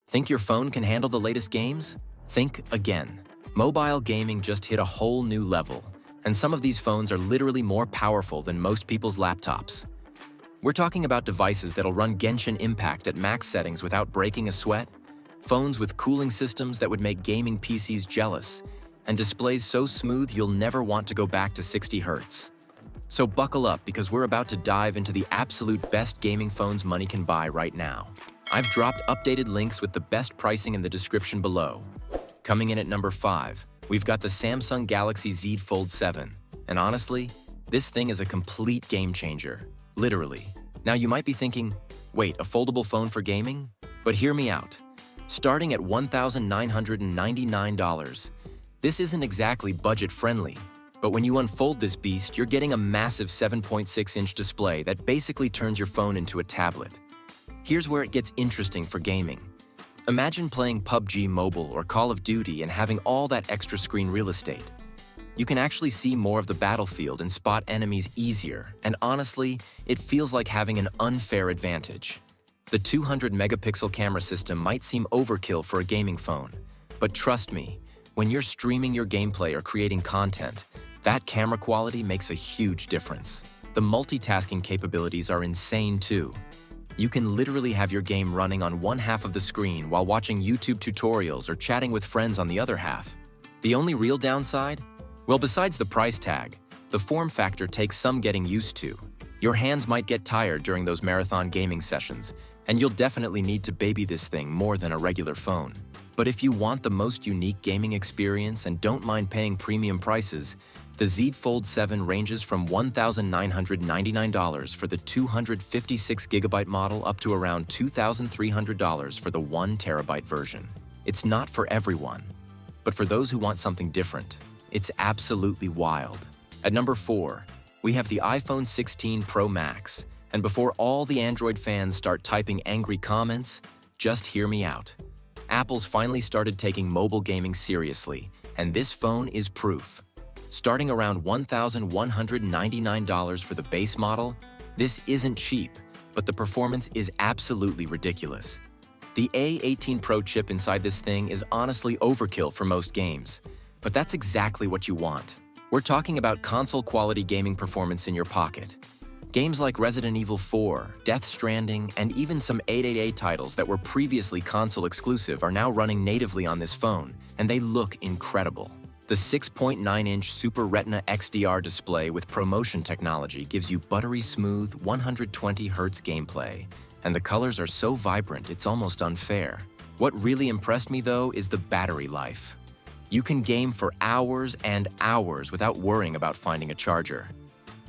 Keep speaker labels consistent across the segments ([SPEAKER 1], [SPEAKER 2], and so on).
[SPEAKER 1] Think your phone can handle the latest games? Think again. Mobile gaming just hit a whole new level, and some of these phones are literally more powerful than most people's laptops. We're talking about devices that'll run Genshin Impact at max settings without breaking a sweat, phones with cooling systems that would make gaming PCs jealous, and displays so smooth you'll never want to go back to 60 Hz. So buckle up because we're about to dive into the absolute best gaming phones money can buy right now. I've dropped updated links with the best pricing in the description below. Coming in at number 5, we've got the Samsung Galaxy Z Fold 7. And honestly, this thing is a complete game changer. Literally. Now you might be thinking, wait, a foldable phone for gaming? But hear me out. Starting at $1,999, this isn't exactly budget-friendly. But when you unfold this beast, you're getting a massive 7.6-inch display that basically turns your phone into a tablet. Here's where it gets interesting for gaming. Imagine playing PUBG Mobile or Call of Duty and having all that extra screen real estate. You can actually see more of the battlefield and spot enemies easier, and honestly, it feels like having an unfair advantage. The 200-megapixel camera system might seem overkill for a gaming phone, but trust me, when you're streaming your gameplay or creating content, that camera quality makes a huge difference. The multitasking capabilities are insane too. You can literally have your game running on one half of the screen while watching YouTube tutorials or chatting with friends on the other half. The only real downside? Well, besides the price tag, the form factor takes some getting used to. Your hands might get tired during those marathon gaming sessions, and you'll definitely need to baby this thing more than a regular phone. But if you want the most unique gaming experience and don't mind paying premium prices, the Z Fold 7 ranges from $1,999 for the 256GB model up to around $2,300 for the 1TB version. It's not for everyone, but for those who want something different, it's absolutely wild. At number 4, we have the iPhone 16 Pro Max. And before all the Android fans start typing angry comments, just hear me out. Apple's finally started taking mobile gaming seriously, and this phone is proof. Starting around $1,199 for the base model, this isn't cheap, but the performance is absolutely ridiculous. The A18 Pro chip inside this thing is honestly overkill for most games, but that's exactly what you want. We're talking about console-quality gaming performance in your pocket. Games like Resident Evil 4, Death Stranding, and even some 888 titles that were previously console exclusive are now running natively on this phone, and they look incredible. The 6.9-inch Super Retina XDR display with ProMotion technology gives you buttery smooth 120 Hz gameplay, and the colors are so vibrant it's almost unfair. What really impressed me though is the battery life. You can game for hours and hours without worrying about finding a charger.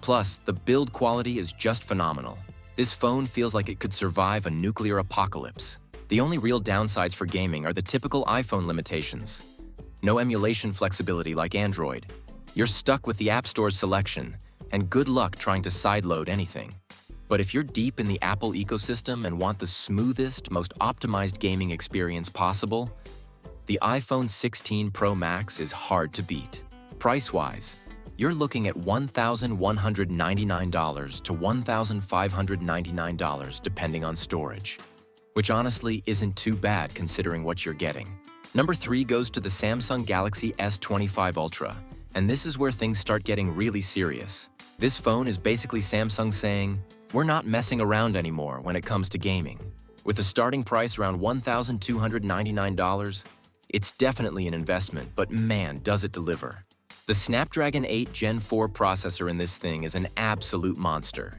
[SPEAKER 1] Plus, the build quality is just phenomenal. This phone feels like it could survive a nuclear apocalypse. The only real downsides for gaming are the typical iPhone limitations. No emulation flexibility like Android. You're stuck with the App Store's selection, and good luck trying to sideload anything. But if you're deep in the Apple ecosystem and want the smoothest, most optimized gaming experience possible, the iPhone 16 Pro Max is hard to beat. Price-wise, you're looking at $1,199 to $1,599 depending on storage, which honestly isn't too bad considering what you're getting. Number 3 goes to the Samsung Galaxy S25 Ultra, and this is where things start getting really serious. This phone is basically Samsung saying, we're not messing around anymore when it comes to gaming. With a starting price around $1,299, it's definitely an investment, but man, does it deliver. The Snapdragon 8 Gen 4 processor in this thing is an absolute monster.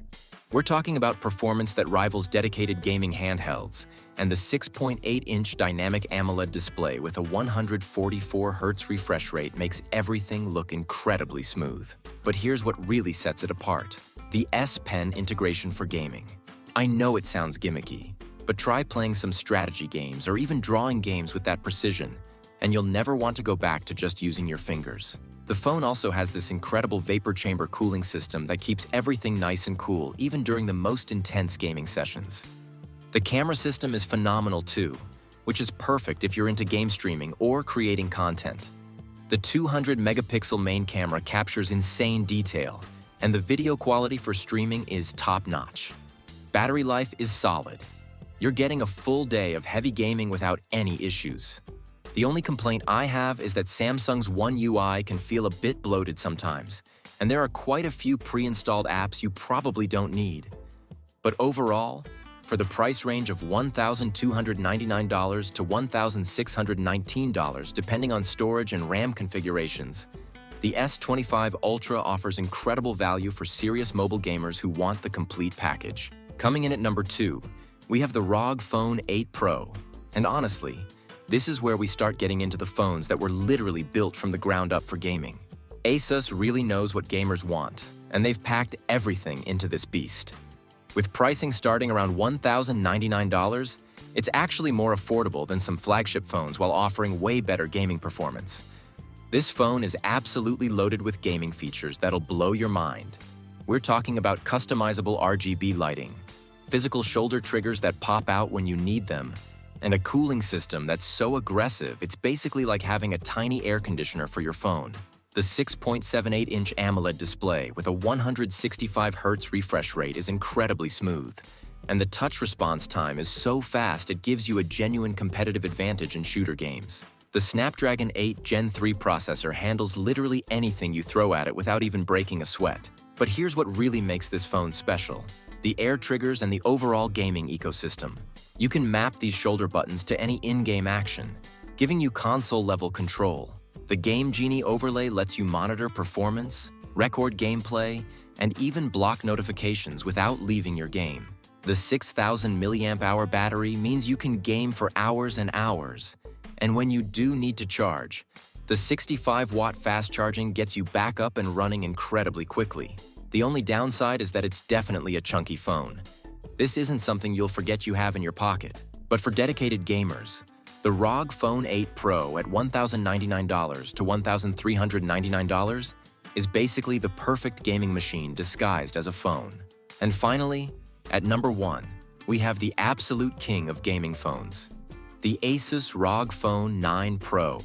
[SPEAKER 1] We're talking about performance that rivals dedicated gaming handhelds, and the 6.8-inch dynamic AMOLED display with a 144 Hz refresh rate makes everything look incredibly smooth. But here's what really sets it apart: the S Pen integration for gaming. I know it sounds gimmicky, but try playing some strategy games or even drawing games with that precision, and you'll never want to go back to just using your fingers. The phone also has this incredible vapor chamber cooling system that keeps everything nice and cool even during the most intense gaming sessions. The camera system is phenomenal too, which is perfect if you're into game streaming or creating content. The 200-megapixel main camera captures insane detail, and the video quality for streaming is top-notch. Battery life is solid. You're getting a full day of heavy gaming without any issues. The only complaint I have is that Samsung's One UI can feel a bit bloated sometimes, and there are quite a few pre-installed apps you probably don't need. But overall, for the price range of $1,299 to $1,619 depending on storage and RAM configurations, the S25 Ultra offers incredible value for serious mobile gamers who want the complete package. Coming in at number 2, we have the ROG Phone 8 Pro. And honestly, this is where we start getting into the phones that were literally built from the ground up for gaming. ASUS really knows what gamers want, and they've packed everything into this beast. With pricing starting around $1,099, it's actually more affordable than some flagship phones while offering way better gaming performance. This phone is absolutely loaded with gaming features that'll blow your mind. We're talking about customizable RGB lighting, physical shoulder triggers that pop out when you need them, and a cooling system that's so aggressive it's basically like having a tiny air conditioner for your phone. The 6.78-inch AMOLED display with a 165 Hz refresh rate is incredibly smooth, and the touch response time is so fast it gives you a genuine competitive advantage in shooter games. The Snapdragon 8 Gen 3 processor handles literally anything you throw at it without even breaking a sweat. But here's what really makes this phone special: the air triggers and the overall gaming ecosystem. You can map these shoulder buttons to any in-game action, giving you console-level control. The Game Genie overlay lets you monitor performance, record gameplay, and even block notifications without leaving your game. The 6,000 mAh battery means you can game for hours and hours. And when you do need to charge, the 65-watt fast charging gets you back up and running incredibly quickly. The only downside is that it's definitely a chunky phone. This isn't something you'll forget you have in your pocket. But for dedicated gamers, the ROG Phone 8 Pro at $1,099 to $1,399 is basically the perfect gaming machine disguised as a phone. And finally, at number 1, we have the absolute king of gaming phones, the ASUS ROG Phone 9 Pro.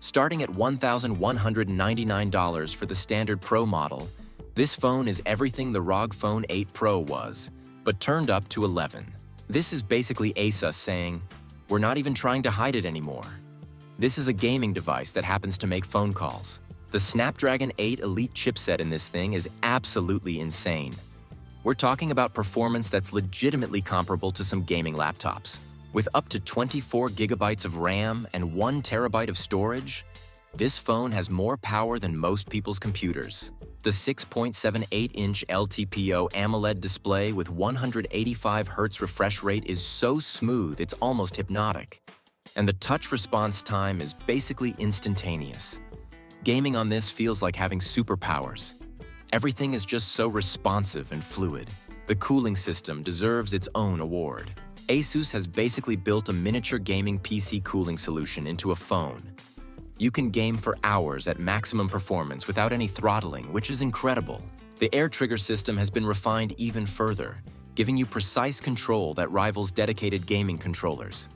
[SPEAKER 1] Starting at $1,199 for the standard Pro model, this phone is everything the ROG Phone 8 Pro was, but turned up to 11. This is basically ASUS saying, we're not even trying to hide it anymore. This is a gaming device that happens to make phone calls. The Snapdragon 8 Elite chipset in this thing is absolutely insane. We're talking about performance that's legitimately comparable to some gaming laptops. With up to 24 gigabytes of RAM and 1 terabyte of storage, this phone has more power than most people's computers. The 6.78-inch LTPO AMOLED display with 185 Hz refresh rate is so smooth it's almost hypnotic. And the touch response time is basically instantaneous. Gaming on this feels like having superpowers. Everything is just so responsive and fluid. The cooling system deserves its own award. ASUS has basically built a miniature gaming PC cooling solution into a phone. You can game for hours at maximum performance without any throttling, which is incredible. The air trigger system has been refined even further, giving you precise control that rivals dedicated gaming controllers.